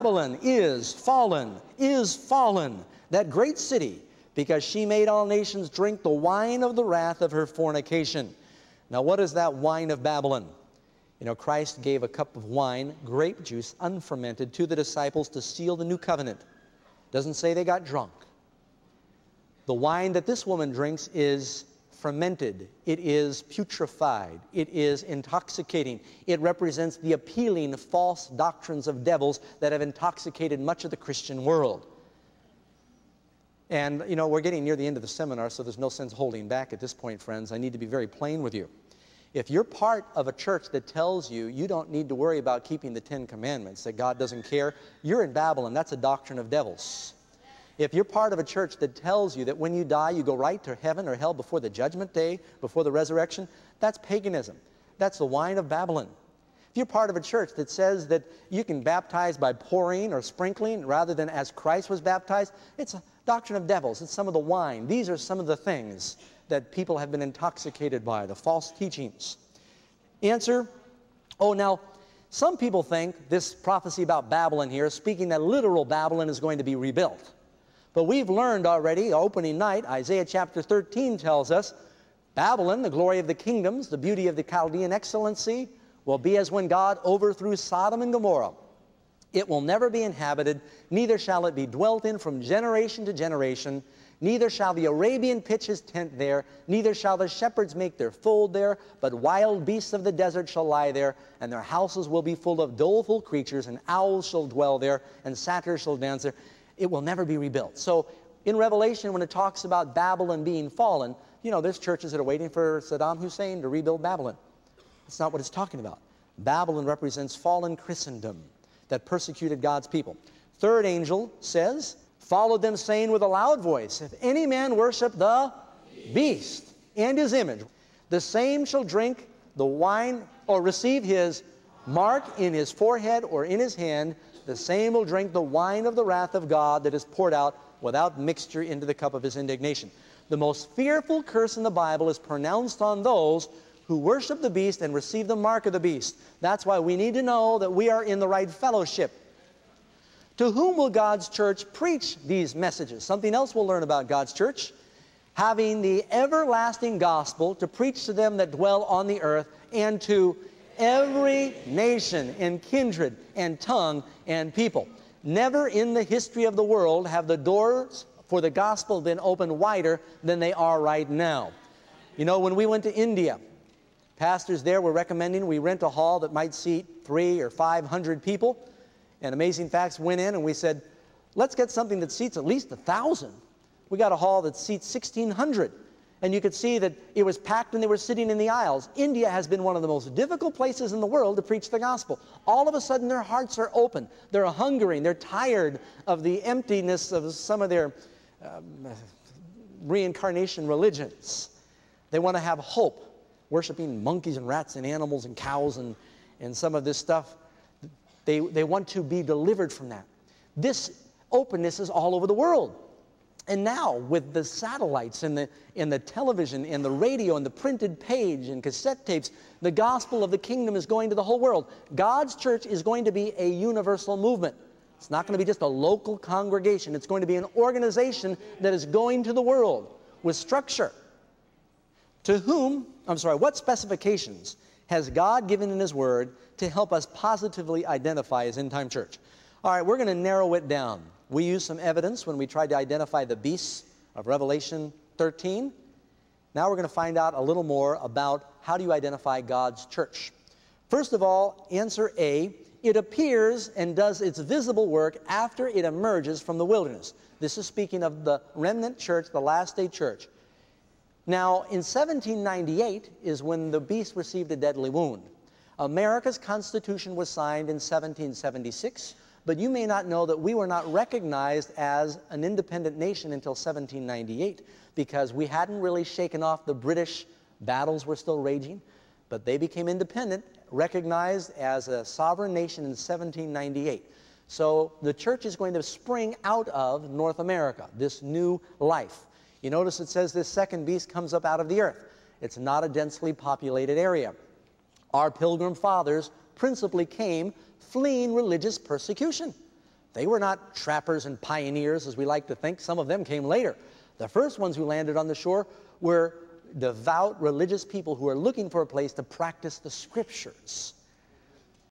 Babylon is fallen, that great city, because she made all nations drink the wine of the wrath of her fornication. Now, what is that wine of Babylon? You know, Christ gave a cup of wine, grape juice, unfermented, to the disciples to seal the new covenant. Doesn't say they got drunk. The wine that this woman drinks is fermented. It is putrefied. It is intoxicating. It represents the appealing false doctrines of devils that have intoxicated much of the Christian world. And, you know, we're getting near the end of the seminar, so there's no sense holding back at this point, friends. I need to be very plain with you. If you're part of a church that tells you you don't need to worry about keeping the 10 Commandments, that God doesn't care, you're in Babylon. That's a doctrine of devils. If you're part of a church that tells you that when you die, you go right to heaven or hell before the judgment day, before the resurrection, that's paganism. That's the wine of Babylon. If you're part of a church that says that you can baptize by pouring or sprinkling rather than as Christ was baptized, it's a doctrine of devils. It's some of the wine. These are some of the things that people have been intoxicated by, the false teachings. Answer, oh, now, some people think this prophecy about Babylon here, speaking that literal Babylon is going to be rebuilt. But we've learned already, opening night, Isaiah chapter 13 tells us, Babylon, the glory of the kingdoms, the beauty of the Chaldean excellency, will be as when God overthrew Sodom and Gomorrah. It will never be inhabited, neither shall it be dwelt in from generation to generation. Neither shall the Arabian pitch his tent there, neither shall the shepherds make their fold there, but wild beasts of the desert shall lie there, and their houses will be full of doleful creatures, and owls shall dwell there, and satyrs shall dance there. It will never be rebuilt. So in Revelation, when it talks about Babylon being fallen, you know, there's churches that are waiting for Saddam Hussein to rebuild Babylon. That's not what it's talking about. Babylon represents fallen Christendom that persecuted God's people. Third angel says, followed them, saying with a loud voice, if any man worship the beast and his image, the same shall drink the wine or receive his mark in his forehead or in his hand, the same will drink the wine of the wrath of God that is poured out without mixture into the cup of his indignation. The most fearful curse in the Bible is pronounced on those who worship the beast and receive the mark of the beast. That's why we need to know that we are in the right fellowship. To whom will God's church preach these messages? Something else we'll learn about God's church. Having the everlasting gospel to preach to them that dwell on the earth, and to every nation and kindred and tongue and people. Never in the history of the world have the doors for the gospel been opened wider than they are right now. You know, when we went to India, pastors there were recommending we rent a hall that might seat 300 or 500 people. And Amazing Facts went in and we said, let's get something that seats at least 1,000. We got a hall that seats 1,600. And you could see that it was packed and they were sitting in the aisles. India has been one of the most difficult places in the world to preach the gospel. All of a sudden their hearts are open. They're hungering. They're tired of the emptiness of some of their reincarnation religions. They want to have hope, worshiping monkeys and rats and animals and cows and some of this stuff. They want to be delivered from that. This openness is all over the world. And now, with the satellites and the television and the radio and the printed page and cassette tapes, the gospel of the kingdom is going to the whole world. God's church is going to be a universal movement. It's not going to be just a local congregation. It's going to be an organization that is going to the world with structure. What specifications has God given in His Word to help us positively identify His end-time church? All right, we're going to narrow it down. We used some evidence when we tried to identify the beasts of Revelation 13. Now we're going to find out a little more about how do you identify God's church. First of all, answer A, it appears and does its visible work after it emerges from the wilderness. This is speaking of the remnant church, the last day church. Now, in 1798 is when the beast received a deadly wound. America's Constitution was signed in 1776, but you may not know that we were not recognized as an independent nation until 1798 because we hadn't really shaken off the British. Battles were still raging, but they became independent, recognized as a sovereign nation in 1798. So the church is going to spring out of North America, this new life. You notice it says this second beast comes up out of the earth. It's not a densely populated area. Our pilgrim fathers principally came fleeing religious persecution. They were not trappers and pioneers, as we like to think. Some of them came later. The first ones who landed on the shore were devout religious people who were looking for a place to practice the Scriptures.